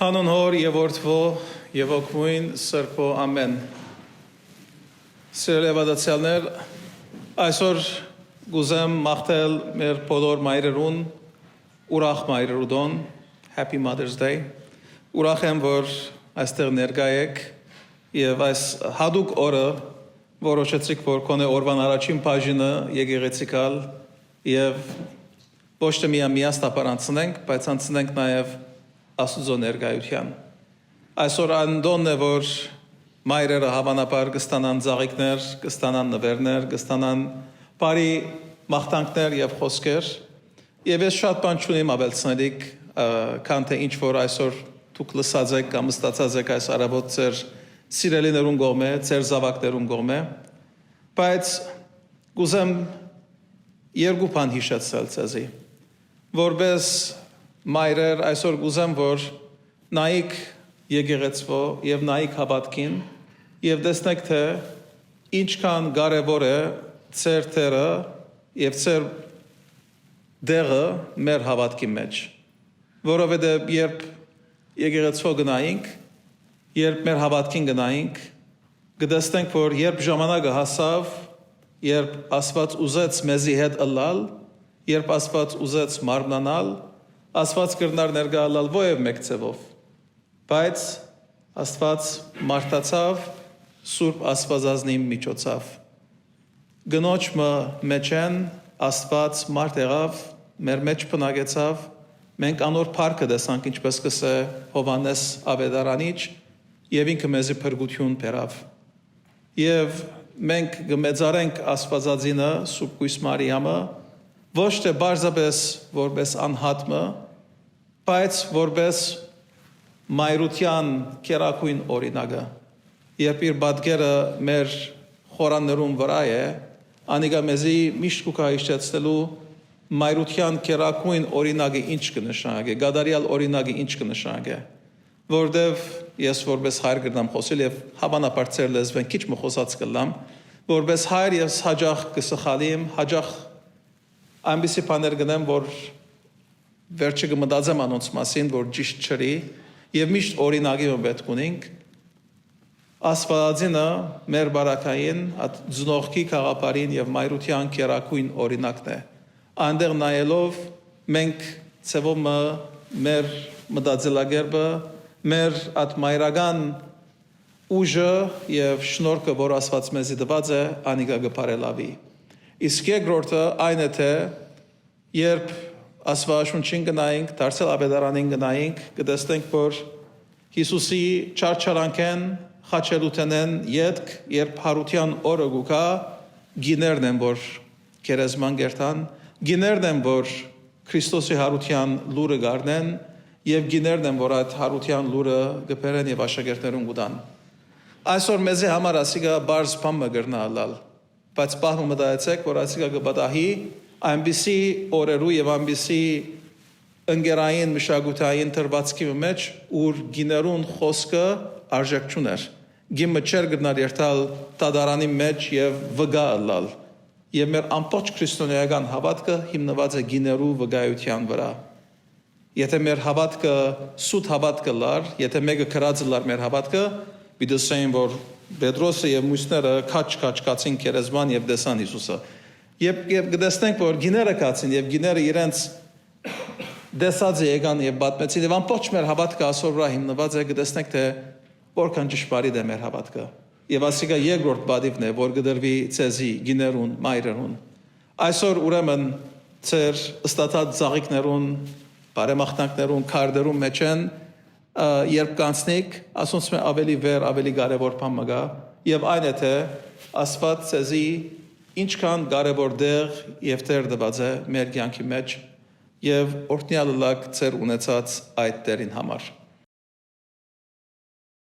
Հանուն հոր եւ որդվո եւ օգմույն սրբո ամեն։ Սիրելի ավադացյալներ, այսօր գուզեմ մաղթել մեր բոլոր մայրերուն, ուրախ մայրերուդոն, Happy Mother's Day։ Ուրախ եմ, որ այստեղ ներկա եք եւ այս հadouk օրը որոշեցիք, որ կոնե օրվան առաջին բաժինը եկեղեցիկալ եւ ոչ թե միաստապար անցնենք, բայց անցնենք նաեւ Աստուծո ներկայության։ Այսօր անդոնն է, որ մայրերը հավանաբար կստանան ծաղիկներ, կստանան նվերներ, կստանան բարի մաղթանքներ եւ խոսքեր։ Եվ ես շատ բան չունեմ ավելցնելիք, քան թե ինչ որ այսօր դուք լսած եք կամ ստացած եք այս առավոտ ձեր սիրելիներուն կողմէ, ձեր զավակներուն կողմէ, բայց կուզեմ երկու բան հիշեցնել ցեզի, որպես մայրեր այսօր կուզեմ, որ նայեք եկեղեցվո եւ նայեք հավատքին եւ տեսնեք, թե ինչքան կարեւոր է ձեր թերը եւ ձեր դերը մեր հավատքի մեջ, որովհետեւ երբ եկեղեցվո գնայինք, երբ մեր հավատքին գնայինք, կտեսնենք, որ երբ ժամանակը հասավ, երբ Աստված ուզեց մեզի հետ ըլլալ, երբ Աստված ուզեց մարմնանալ, Աստված կրնար ներկայալալ ովև մեկ ձևով, բայց Աստված մարդացավ Սուրբ Աստվածազնի միջոցով։ Գնոջ մեջ են Աստված մարդ եղավ, մեր մեջ բնակեցավ, մենք անոր փառքը տեսանք, ինչպես կսե Հովհաննես Ավետարանիչ, եւ ինքը մեզի փրկություն բերավ։ Եվ մենք կմեծարենք Աստվածածինը Սուրբ Կույս Մարիամը, ոչ թե բարձրապես որպես անհատը, բայց որպես մայրության կերակույն օրինակը, երբ իր պատկերը մեր խորաններուն վրա է, անիկա մեզի միշտ կուկա հիշեցնելու մայրության կերակույն օրինակը ինչ կնշանակե, գադարյալ օրինակը ինչ կնշանակե, որտեվ ես որպես հայր կրնամ խոսել եւ հավանաբար ձեր լեզվեն քիչ մխոսած կլամ, որպես հայր ես հաջող կսխալիմ, հաջող այնպիսի բաներ գնեմ, որ վերջը կմտածեմ անոնց մասին, որ ճիշտ չրի եւ միշտ օրինակի պետք ունենք։ Աստվածածինը մեր բարակային, ծնողքի խաղապարին եւ մայրության կերակույն օրինակն է։ Այնտեղ նայելով մենք ցեվում մեր մտածելակերպը, մեր այդ մայրական ուժը եւ շնորհքը, որ Աստված մեզի տված է, անիկա կփարելավի։ Իսկ երկրորդը այն է, թե երբ Աստվածաշունչին գնայինք, դարձել Ավետարանին գնայինք, կտեսնենք, որ Հիսուսի չարչարանքեն, խաչելութենեն ետք, երբ հարության օրը գուկա, գիներն են, որ քերեզման գերտան, գիներն են, որ Քրիստոսի հարության լուրը գարնեն, եւ գիներն են, որ այդ հարության լուրը գբերեն եւ աշակերտներուն գուտան։ Այսօր մեզի համար ասիկա բարձ բան մգրնա ալալ, բայց պահը մտածեք, որ ասիկա կպատահի այնպիսի օրերու եւ այնպիսի ընկերային մշակութային թրվածքի մեջ, ուր գիներուն խոսքը արժեք չուներ։ Գիմը չեր գտնար երթալ տադարանի մեջ եւ վգա ըլլալ։ Եվ մեր ամբողջ քրիստոնեական հավատքը հիմնված է գիներու վգայության վրա։ Եթե մեր հավատքը սուտ հավատք լար, եթե մեկը քրած լար մեր հավատքը, բիդսեին որ Պետրոսը եւ մյուսները քաչ կացին քերեզման եւ դեսան Հիսուսը։ Եվ գտեսնենք, որ գիները կացին եւ գիները իրենց դեսած եկան եւ պատմեցին եւ ամբողջ մեր հավատքը այսօր վրա հիմնված է, գտեսնենք, թե որքան ճշմարիտ է մեր հավատքը։ Եվ ասիկա երկրորդ բադիվն է, որ գդրվի ցեզի գիներուն, մայրերուն։ Այսօր ուրեմն ծեր ստացած ծաղիկներուն, բարեմաղթանքներուն, քարդերուն մեջ են, երբ կանցնիկ, ասոնց մե ավելի վեր, ավելի կարևոր բան մգա, եւ այն է, թե Աստված ցեզի ինչքան կարևոր դեր եւ տեր տված է մեր կյանքի մեջ եւ օրհնյալ լակ ծեր ունեցած այդ դերին համար։